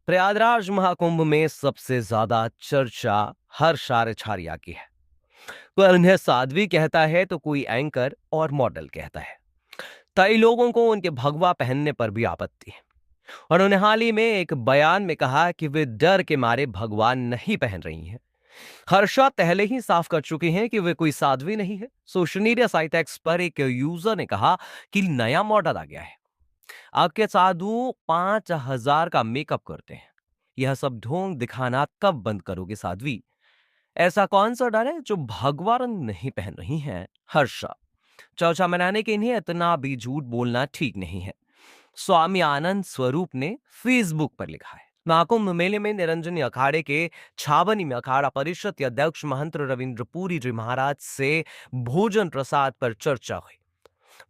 प्रयागराज महाकुंभ में सबसे ज्यादा चर्चा हर्ष आचार्य की है। कोई उन्हें साध्वी कहता है तो कोई एंकर और मॉडल कहता है। कई लोगों को उनके भगवा पहनने पर भी आपत्ति है। और उन्होंने हाल ही में एक बयान में कहा कि वे डर के मारे भगवान नहीं पहन रही हैं। हर्षा पहले ही साफ कर चुकी हैं कि वे कोई साध्वी नहीं है। सोशल मीडिया साइट एक्स पर एक यूजर ने कहा कि नया मॉडल आ गया है। आपके साधु 5,000 का मेकअप करते हैं। यह सब ढोंग दिखाना कब बंद करोगे साध्वी? ऐसा कौन सा डर है जो भगवा रंग नहीं पहन रही हैं? हर्षा चर्चा मनाने के लिए इतना भी झूठ बोलना ठीक नहीं है। स्वामी आनंद स्वरूप ने फेसबुक पर लिखा है, महाकुंभ मेले में निरंजनी अखाड़े के छावनी में अखाड़ा परिषद के अध्यक्ष महंत रविंद्र पुरी जी महाराज से भोजन प्रसाद पर चर्चा हुई।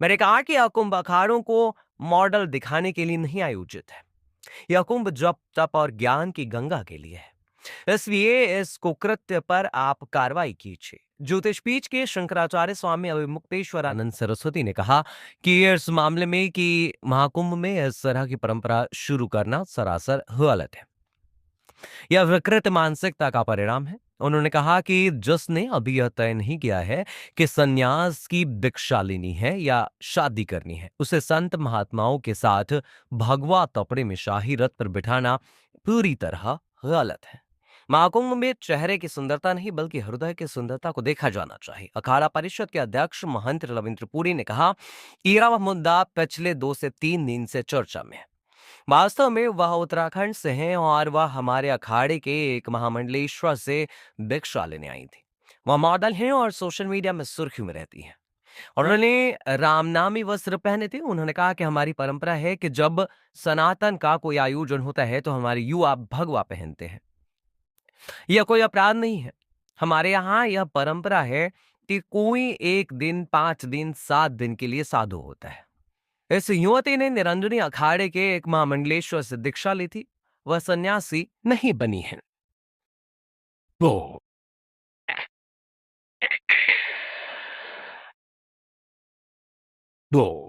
मैंने कहा कि यह कुंभ अखाड़ों को मॉडल दिखाने के लिए नहीं आयोजित है। यह कुंभ जप तप और ज्ञान की गंगा के लिए है। इसलिए इस कुकृत्य पर आप कार्रवाई कीजिए। ज्योतिष पीठ के शंकराचार्य स्वामी अभिमुक्तेश्वर आनंद सरस्वती ने कहा कि इस मामले में कि महाकुंभ में इस तरह की परंपरा शुरू करना सरासर गलत है। यह विकृत मानसिकता का परिणाम है। उन्होंने कहा कि जिसने अभी यह तय नहीं किया है कि संन्यास की दीक्षा लेनी है या शादी करनी है, उसे संत महात्माओं के साथ भगवा कपड़े में शाही रथ पर बिठाना पूरी तरह गलत है। महाकुंभ में चेहरे की सुंदरता नहीं बल्कि हृदय की सुंदरता को देखा जाना चाहिए। अखाड़ा परिषद के अध्यक्ष महंत रविंद्र पुरी ने कहा कि यह मुद्दा पिछले 2 से 3 दिन से चर्चा में है। वास्तव में वह उत्तराखंड से हैं और वह हमारे अखाड़े के एक महामंडलेश्वर से भिक्षा लेने आई थी। वह मॉडल हैं और सोशल मीडिया में सुर्खियों में रहती हैं। और उन्होंने रामनामी वस्त्र पहने थे। उन्होंने कहा कि हमारी परंपरा है कि जब सनातन का कोई आयोजन होता है तो हमारे युवा भगवा पहनते हैं। यह कोई अपराध नहीं है। हमारे यहाँ यह परंपरा है कि कोई 1 दिन, 5 दिन, 7 दिन के लिए साधु होता है। इस युवती ने निरंजनी अखाड़े के एक महामंडलेश्वर से दीक्षा ली थी। वह सन्यासी नहीं बनी है। वो वो